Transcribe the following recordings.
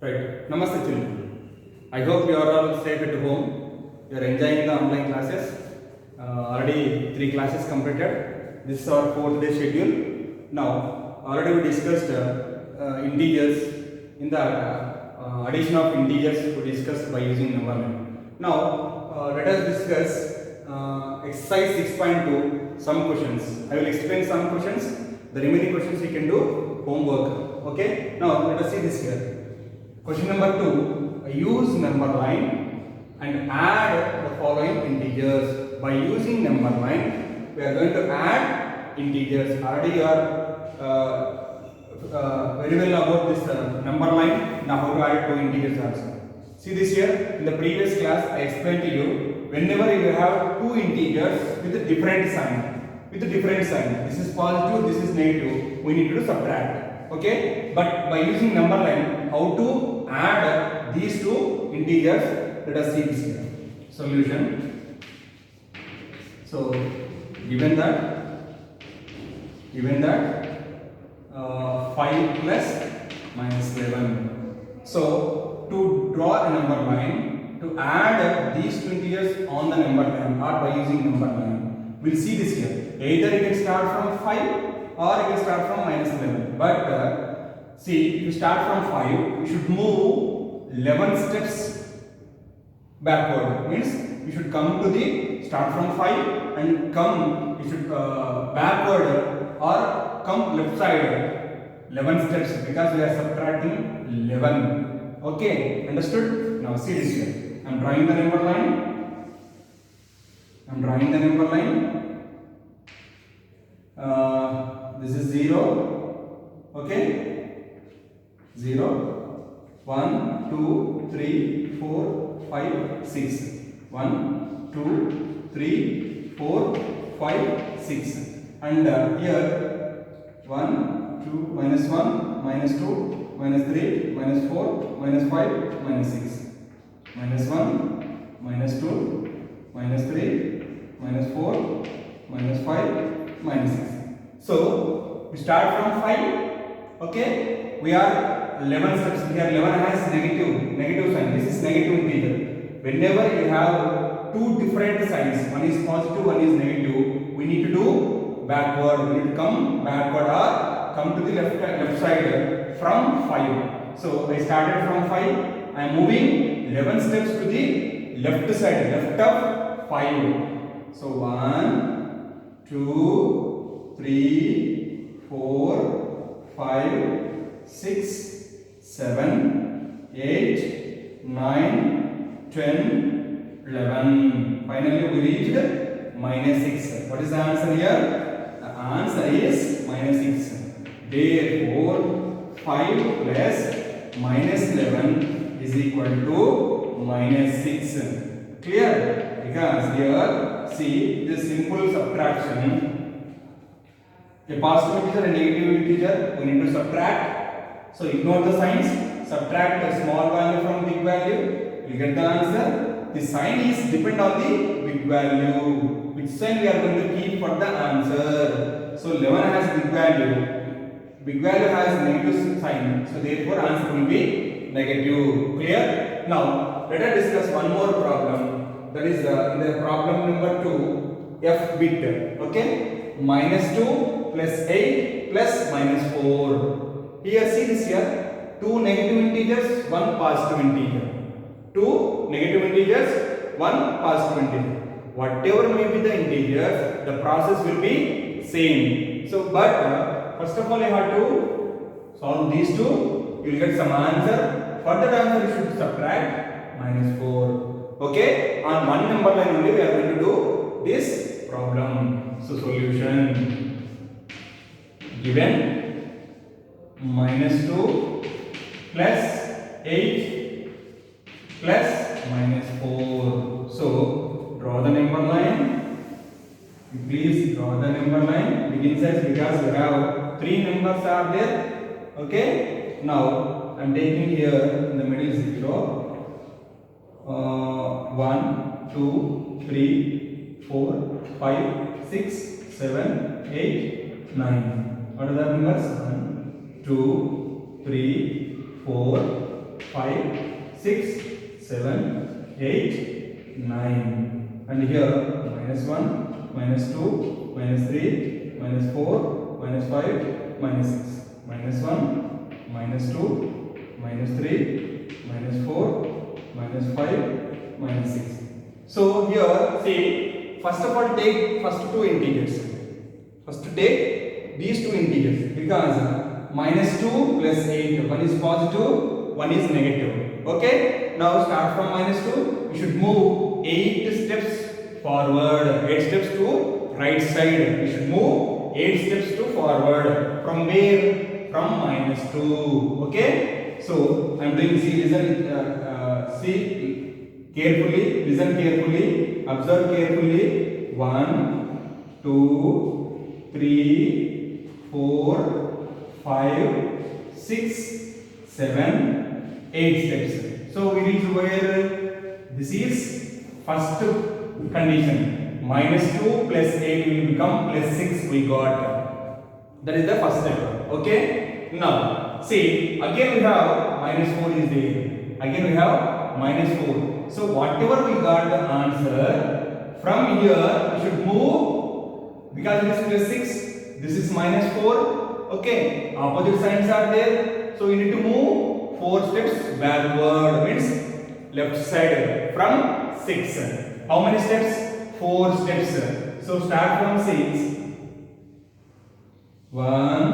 Right. Namaste children. I hope you are all safe at home. You are enjoying the online classes. Already 3 classes completed. This is our 4th day schedule. Now, already we discussed integers. In the addition of integers we discussed by using number line. Now, let us discuss exercise 6.2 some questions. I will explain some questions. The remaining questions you can do homework. Okay. Now, let us see this here. Question number 2, use number line and add the following integers. By using number line, we are going to add integers. Already you are very well about this number line. Now how to add 2 integers also. See this here, in the previous class I explained to you, whenever you have 2 integers with a different sign, this is positive, this is negative, we need to subtract. Okay, but by using number line, how to add these 2 integers? Let us see this here. Solution. So given that 5 plus minus 11. So to draw a number line, to add these 2 integers on the number line or by using number line, we'll see this here. Either you can start from 5 or you can start from minus 11. But see, if you start from 5, you should move 11 steps backward. Means you should come to the start from 5 and come, you should backward or come left side 11 steps because we are subtracting 11. Okay, understood? Now see this here. I am drawing the number line. This is 0. Okay, 0, 1, 2, 3, 4, 5, 6. 1, 2, 3, 4, 5, 6. And here 1, 2, minus 1, minus 2, minus 3, minus 4, minus 5, minus 6. Minus 1, minus 2, minus 3, minus 4, minus 5, minus 6. So we start from 5. Okay, we are 11 steps. Here 11 has negative sign. This is negative integer. Whenever you have 2 different signs, one is positive, one is negative, we need to do backward. We need to come backward or come to the left side from 5. So I started from 5. I am moving 11 steps to the left side, left of 5. So 1, 2, 3, 4, 5, 6, 7, 8, 9, 10, 11. Finally we reached minus 6. What is the answer here? The answer is minus 6. Therefore 5 plus minus 11 is equal to minus 6. Clear? Because here see this simple subtraction. A positive integer and negative integer, we need to subtract. So ignore the signs, subtract a small value from big value, you get the answer. The sign is depend on the big value. Which sign we are going to keep for the answer? So 11 has big value has negative sign. So therefore answer will be negative. Clear? Now let us discuss one more problem. That is in the problem number 2, f bit. Okay. Minus 2 plus 8 plus minus 4. Here see this here. 2 negative integers, 1 positive integer. 2 negative integers, 1 positive integer. Whatever may be the integers, the process will be same. So, but first of all you have to solve these 2. You will get some answer. For that answer you should subtract minus 4. Okay. On one number line only we are going to do this problem. So solution, given minus 2 plus 8 plus minus 4. So draw the number line. Please draw the number line. Begin size because we have 3 numbers are there. Okay. Now I am taking here in the middle 0. 1, 2, 3, 4, 5, 6, 7, 8, 9. What are the numbers? 1, 2, 3, 4, 5, 6, 7, 8, 9. And here -1, -2, -3, -4, -5, -6. -1, -2, -3, -4, -5, -6. So here see, first of all take first two integers. First take these two integers because -2 plus 8, one is positive, one is negative. Okay, now start from -2. You should move 8 steps forward, 8 steps to right side. You should move 8 steps to forward. From where? From -2. Okay, so I am doing, see, listen, see carefully, listen carefully, observe carefully. 1, 2, 3, 4, 5, 6, 7, 8 steps. So we reach where? This is first condition. -2 plus 8 will become +6 we got. That is the first step. Okay. Now see, again we have -4 is there. Again we have -4. So whatever we got the answer, from here we should move, because it is +6, this is -4. Okay, opposite signs are there, so you need to move 4 steps backward, means left side from 6. How many steps? 4 steps. So start from 6. 1,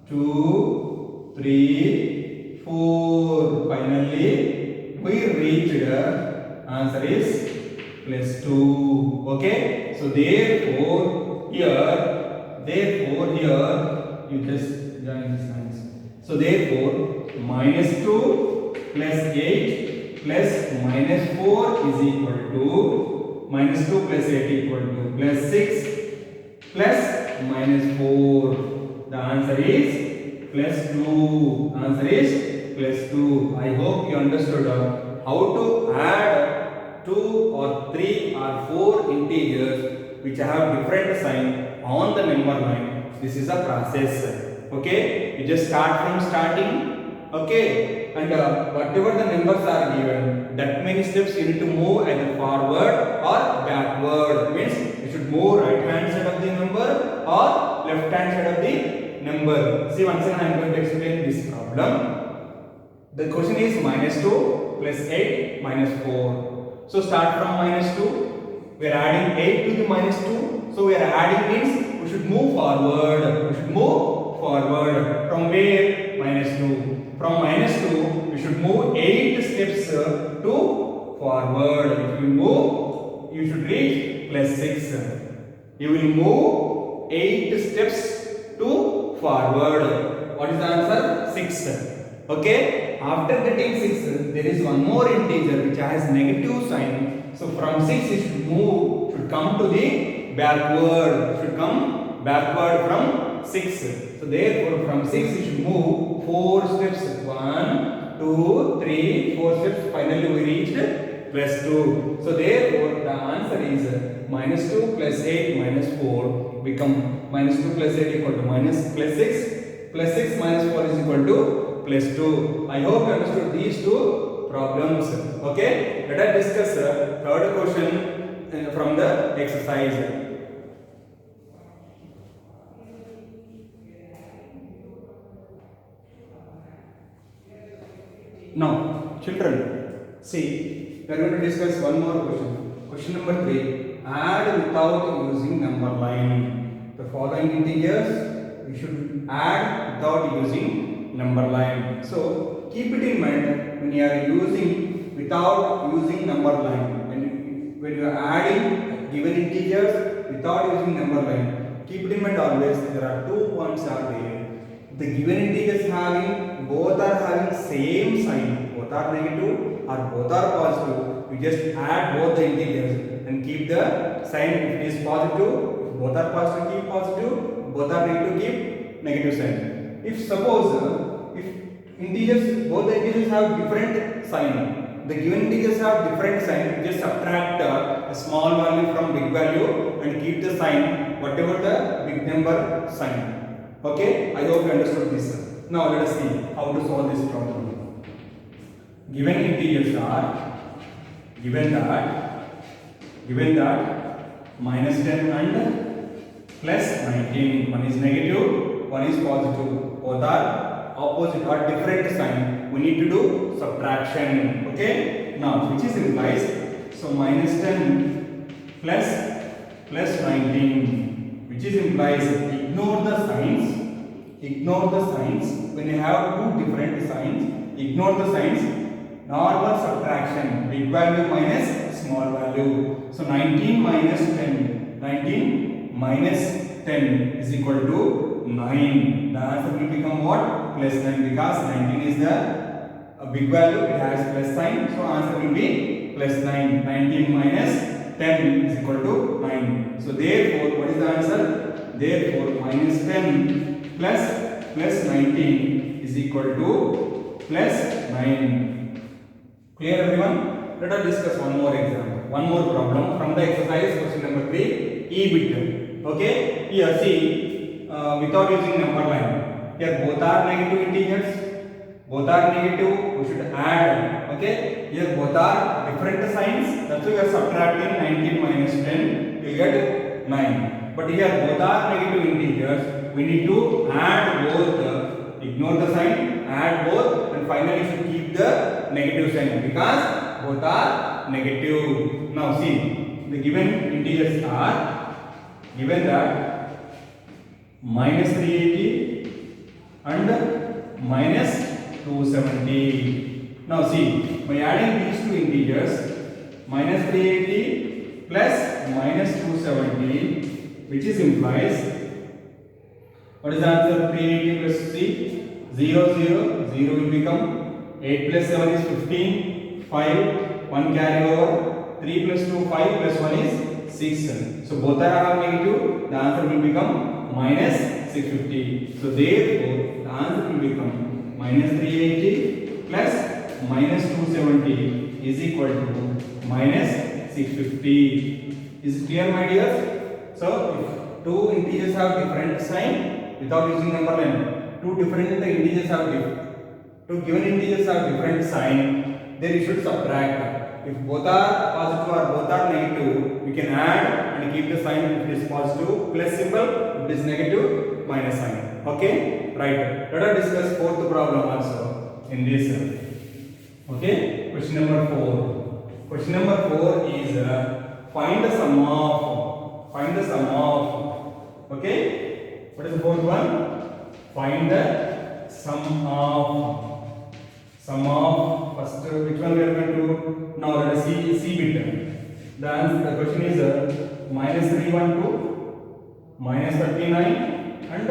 2, 3, 4. Finally we reached, answer is +2. Okay, so therefore here you just join this lines. So therefore -2 plus 8 plus -4 is equal to, -2 plus 8 equal to +6 plus -4. The answer is +2. Answer is +2. I hope you understood how to add 2 or 3 or 4 integers which have different sign on the number line. This is a process. Okay, you just start from starting. Okay, and whatever the numbers are given, that many steps you need to move either forward or backward. Means you should move right hand side of the number or left hand side of the number. See, once again I am going to explain this problem. The question is -2 plus 8 -4. So start from -2. We are adding 8 to the -2. So we are adding means we should move forward. We should move forward. From where? -2. From -2 we should move 8 steps to forward. If you move, you should reach +6. You will move 8 steps to forward. What is the answer? 6. Okay, after getting 6, there is one more integer which has negative sign. So from 6 it should move, should come to the backward, should come backward from 6. So therefore from 6 you should move 4 steps. 1, 2, 3, 4 steps. Finally we reached +2. So therefore the answer is -2 plus 8 -4 become -2 plus 8 equal to +6. +6 -4 is equal to +2. I hope you understood these two problems. Okay, let us discuss third question from the exercise. Now children, see, we are going to discuss one more question. Question number 3. Add without using number line. The following integers we should add without using number line. So keep it in mind when you are using without using number line. When you are adding given integers without using number line, keep it in mind always. There are 2 points are there. The given integers both are having same sign. Both are negative or both are positive. We just add both the integers and keep the sign. If it is positive, if both are positive, keep positive. Both are negative, keep negative sign. If suppose if integers, both the integers have different sign, the given integers have different sign, just subtract a small value from big value and keep the sign whatever the big number sign. Okay, I hope you understood this. Now let us see how to solve this problem. given integers are given that minus 10 and plus 19. One is negative, one is positive. Both are opposite or different sign. We need to do subtraction. Okay. Now which is implies, so minus 10 plus 19, which is implies ignore the signs. Ignore the signs. When you have two different signs, ignore the signs. Normal subtraction, big value minus small value. So 19 minus 10. 19 minus 10 is equal to 9. The answer will become what? Plus 9, because 19 is the big value. It has plus sign. So answer will be plus 9. 19 minus 10 is equal to 9. So therefore, what is the answer? Therefore, minus 10 plus 19 is equal to plus 9. Clear everyone? Let us discuss one more example, one more problem from the exercise question number 3, E bit. Okay? Here see, without using number line. Here both are negative integers. Both are negative. We should add. Okay? Here both are different signs. That's why we are subtracting 19 minus 10. You get 9. But here both are negative integers. We need to add both. Ignore the sign. Add both, and finally you should keep the negative sign because both are negative. Now see, the given integers are given that minus 380 and minus 270. Now see, by adding these two integers, minus 380 plus minus 270, which is implies, what is the answer? 380 plus 3, 0, 0, 0 will become 8 plus 7 is 15, 5, 1 carry over, 3 plus 2, 5 plus 1 is 6. So both are negative, the answer will become minus 650. So therefore, the answer will become minus 380 plus minus 270 is equal to minus 650. Is it clear, my dears? So if two integers have different sign, without using number line, two different integers have two given integers have different sign, then you should subtract. If both are positive or both are negative, we can add and keep the sign. If it is positive, plus symbol; if it is negative, minus sign. Okay, right. Let us discuss fourth problem also in this. Okay, question number 4. Question number 4 is find the sum of. Find the sum of. Okay, what is the fourth one? Find the sum of. Sum of first, which one we are going to now? Let us see C bit. The answer, the question is minus 312, minus 39, and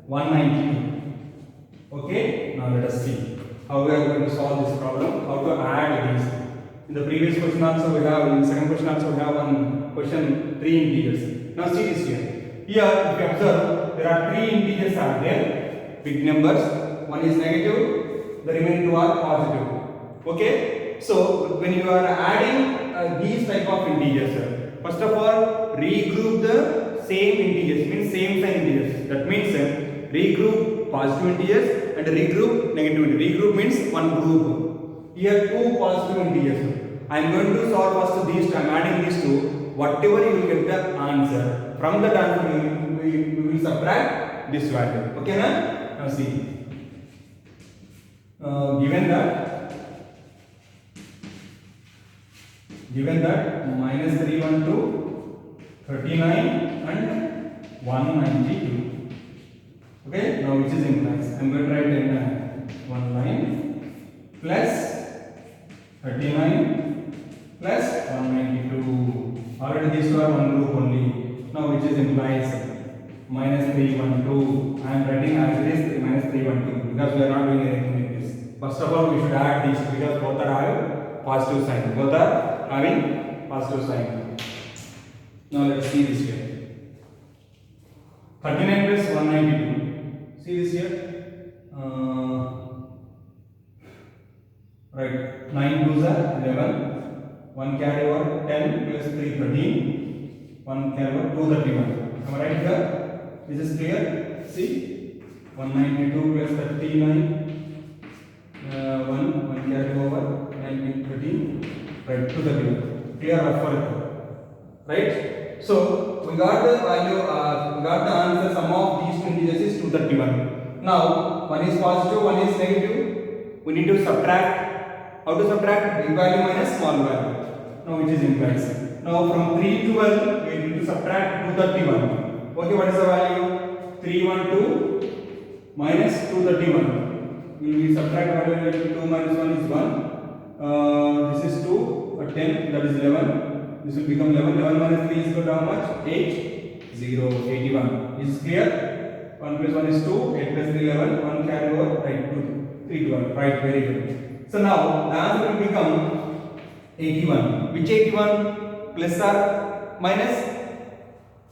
192. Okay. Now let us see how we are going to solve this problem. How to add these. In the previous question also we have. In the second question also we have one question 3 integers. Now see this here. Here if you observe, there are 3 integers are there. Big numbers. One is negative, the remaining 2 are positive. Okay, so when you are adding these type of integers, first of all regroup the same integers, means same sign integers. That means regroup positive integers and regroup negative integers. Regroup means one group. Here 2 positive integers. I am going to solve first these two. I am adding these two. Whatever you will get the answer. From that answer we will subtract this value. Okay, na? Now see. Given that minus 312, 39 and 192. Okay, now which is implies, I am going to write in one line, plus 39 plus 192. Already these two are one group only. Now which is implies minus 312. I am writing as it is minus 312 because we are not doing anything. First of all, we should add these because both are having positive sign. Both are having positive sign. Now let us see this here. 39 plus 192. See this here. Right. 9 2s are 11. 1 carry over 10 plus 3 13. 1 carry over 2 31. Am I right here? This is clear. See. 192 plus 39. 231. Clear for it, right? So we got the value, we got the answer. Sum of these two integers is 231. Now one is positive, one is negative. We need to subtract. How to subtract? Big value minus small value. Now which is implies. Now from 312 we need to subtract 231. Okay, what is the value? 312 minus 231. Will we subtract value? 2 minus 1 is 1. This is 2, 10, that is 11. This will become 11. 11 minus 3 is equal to how much? 8, 0, 81. Is clear? 1 plus 1 is 2, 8 plus 3 11, 1 carry over, right, 2, 3 to 1, right, very good. So now the answer will become 81. Which 81? Plus or minus?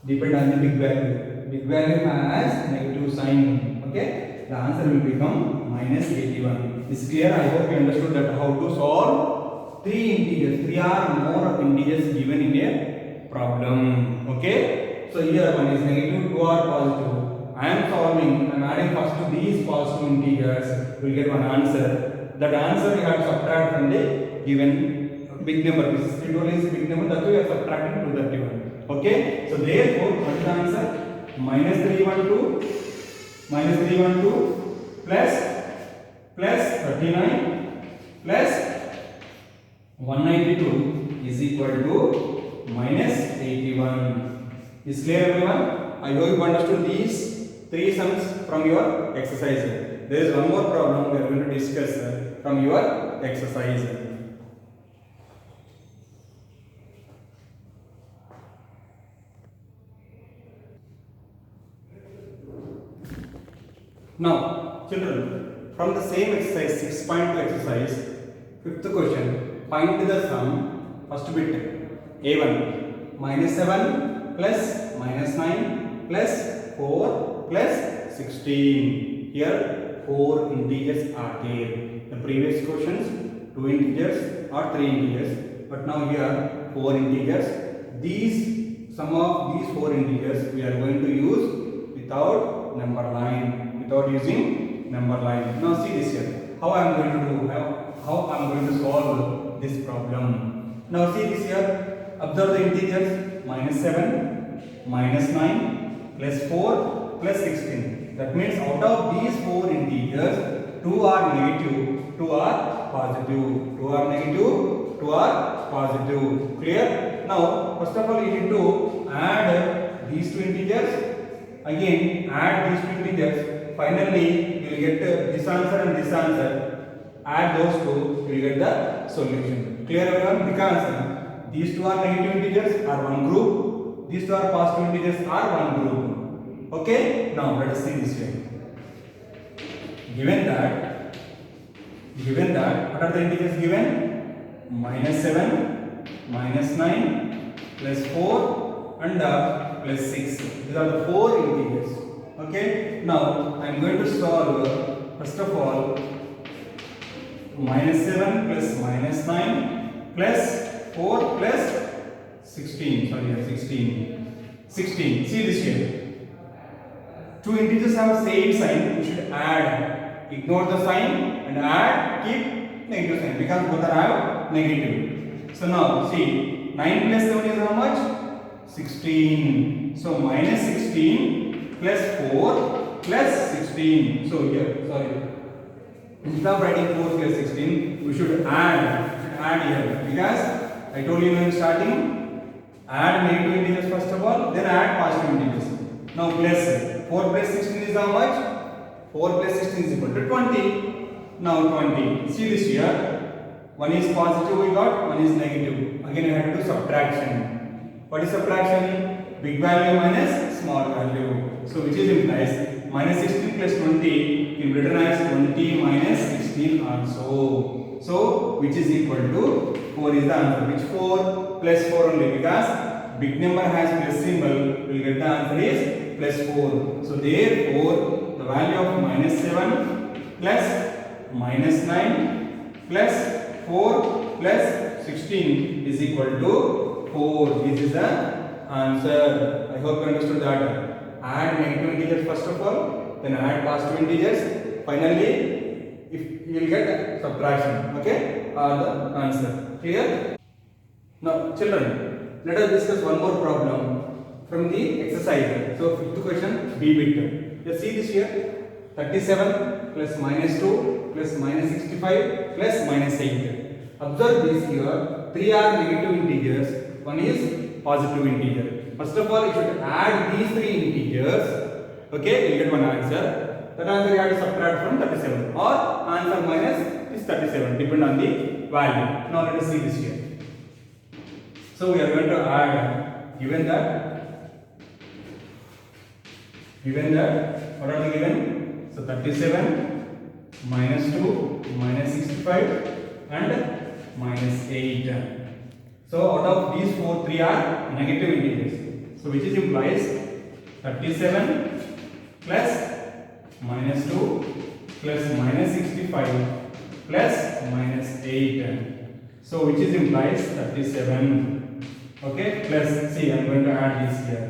Depend on the big value. Big value has negative sign. Okay? The answer will become minus 81. Is clear? I hope you understood that how to solve 3 integers. 3 or more integers given in a problem. Okay? So here one is negative, 2 are positive. I am solving, I am adding first to these positive integers. We will get one answer. That answer we have to subtract from the given big number. This is 312 is big number, that we are subtracting 231. Okay? So therefore, what is the answer? Minus 312 plus 39 plus 192 is equal to minus 81. Is clear, everyone? I hope you understood these 3 sums from your exercise. There is one more problem we are going to discuss from your exercise. Now, children, from the same exercise, 6.2 exercise, 5th question, find the sum, first bit, A1, minus 7 plus minus 9 plus 4 plus 16. Here, 4 integers are there. The previous questions, 2 integers or 3 integers, but now here, 4 integers. These, sum of these 4 integers, we are going to use without number line. Without using number line. Now see this here. How I am going to do? How I am going to solve this problem? Now see this here. Observe the integers. Minus 7, minus 9, plus 4, plus 16. That means out of these 4 integers, 2 are negative, 2 are positive. 2 are negative, 2 are positive. Clear? Now first of all you need to add these 2 integers. Again add these 2 integers. Finally, you will get this answer and this answer. Add those two, you will get the solution. Clear, everyone? Because these 2 are negative integers are one group. These 2 are positive integers are one group. Okay? Now let us see this way. Given that, what are the integers given? Minus 7, minus 9, plus 4 and plus 6. These are the 4 integers. Okay, now I am going to solve first of all minus 7 plus minus 9 plus 4 plus 16. Sorry, 16. See this here. 2 integers have same sign. You should add. Ignore the sign and add. Keep negative sign because both are have negative. So now see 9 plus 7 is how much? 16. So minus 16. Plus 4 plus 16. So here, sorry. Instead of writing 4 plus 16, we should add here. Because I told you when starting, add negative integers first of all, then add positive integers. Now plus 4 plus 16 is how much? 4 plus 16 is equal to 20. Now 20. See this here. One is positive we got, one is negative. Again we have to do subtraction. What is subtraction? Big value minus small value. So which is implies minus 16 plus 20 can be written as 20 minus 16 also. So which is equal to 4 is the answer. Which 4? Plus 4 only, because big number has plus symbol. We will get the answer is plus 4. So therefore the value of minus 7 plus minus 9 plus 4 plus 16 is equal to 4. This is the answer. I hope you understood that. Add negative integers first of all, then add positive integers. Finally, if you will get subtraction, okay, or the answer. Clear? Now, children, let us discuss one more problem from the exercise. So, fifth question, B bit. You see this here, 37 plus minus 2 plus minus 65 plus minus 8. Observe this here, 3 are negative integers, 1 is positive integer. First of all, you should add these 3 integers. Okay, you get one answer. That answer you have to subtract from 37, or answer minus is 37, depend on the value. Now let us see this here. So we are going to add, given that what are the given? So 37 minus 2 minus 65 and minus 8. So out of these 3 are negative integers. So which is implies 37 plus minus 2 plus minus 65 plus minus 8. So which is implies 37. Okay, plus, see, I am going to add this here.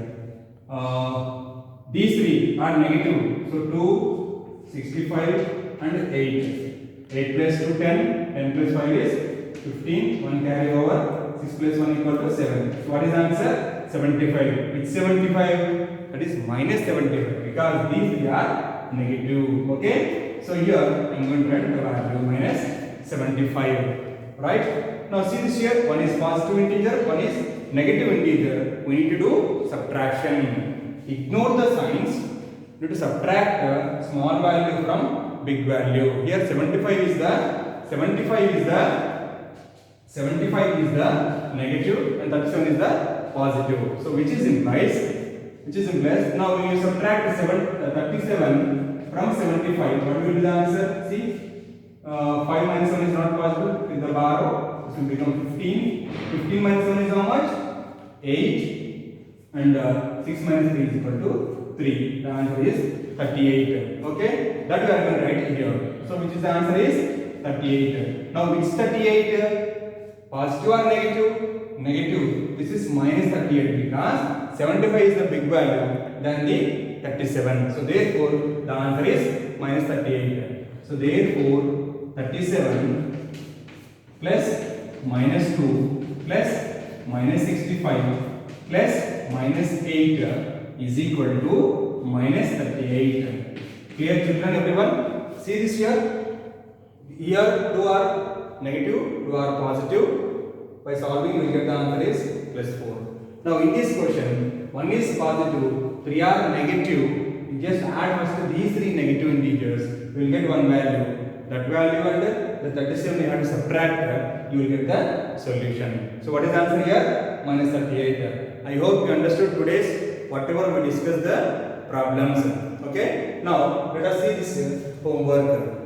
These 3 are negative. So 2, 65 and 8. 8 plus 2, 10. 10 plus 5 is 15. 1 carry over. 6 plus 1 equal to 7. So what is the answer? 75. Which 75? That is minus 75, because these 3 are negative. Okay. So here I am going to write the value minus 75. Right. Now see this here. One is positive integer. One is negative integer. We need to do subtraction. Ignore the signs. We need to subtract the small value from big value. Here 75 is the negative and 37 is the positive. So which is implies now when you subtract 37 from 75, what will be the answer? See, 5 minus 1 is not possible with the bar. This will become 15. 15 minus 1 is how much? 8. And 6 minus 3 is equal to 3. The answer is 38. Okay, that we are going to write here. So which is the answer is 38. Now which 38? Positive or negative? Negative. This is minus 38 because 75 is the big value than the 37. So therefore the answer is minus 38. So therefore 37 plus minus 2 plus minus 65 plus minus 8 is equal to minus 38. Clear, children, everyone? See this here. Here 2 are negative, 2 are positive. By solving you will get the answer is plus 4. Now in this question, 1 is positive, 3 are negative. You just add first these 3 negative integers. You will get one value. That value and the 37 you have to subtract. You will get the solution. So what is the answer here? Minus 38. I hope you understood today's whatever we discussed the problems. Okay. Now let us see this homework.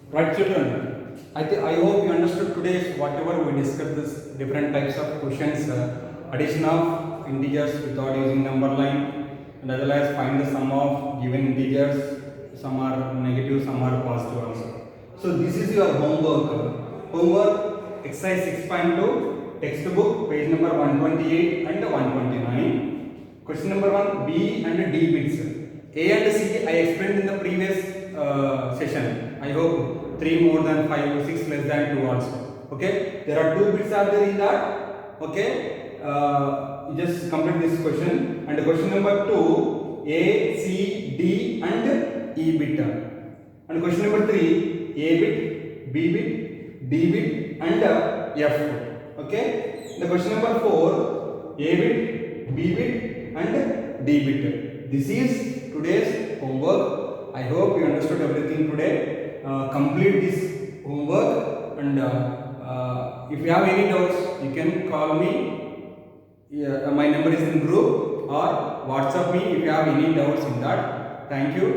Right, children, I hope you understood today's whatever we discussed this different types of questions, addition of integers without using number line, and as well as find the sum of given integers. Some are negative, some are positive also. So this is your homework. Homework exercise 6.2 textbook page number 128 and 129. Question number 1, B and D bits. A and C I explained in the previous session. I hope 3 more than 5, 6 less than 2 also. Okay, there are 2 bits are there in that. Okay, you just complete this question. And question number 2, A, C, D and E bit. And question number 3, A bit, B bit, D bit and F. Okay, the question number 4, A bit, B bit and D bit. This is today's homework. I hope you understood everything today. Complete this homework, and if you have any doubts, you can call me. My number is in group, or WhatsApp me if you have any doubts in that. Thank you.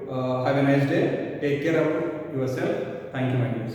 Have a nice day. Take care of yourself. Thank you, my dear.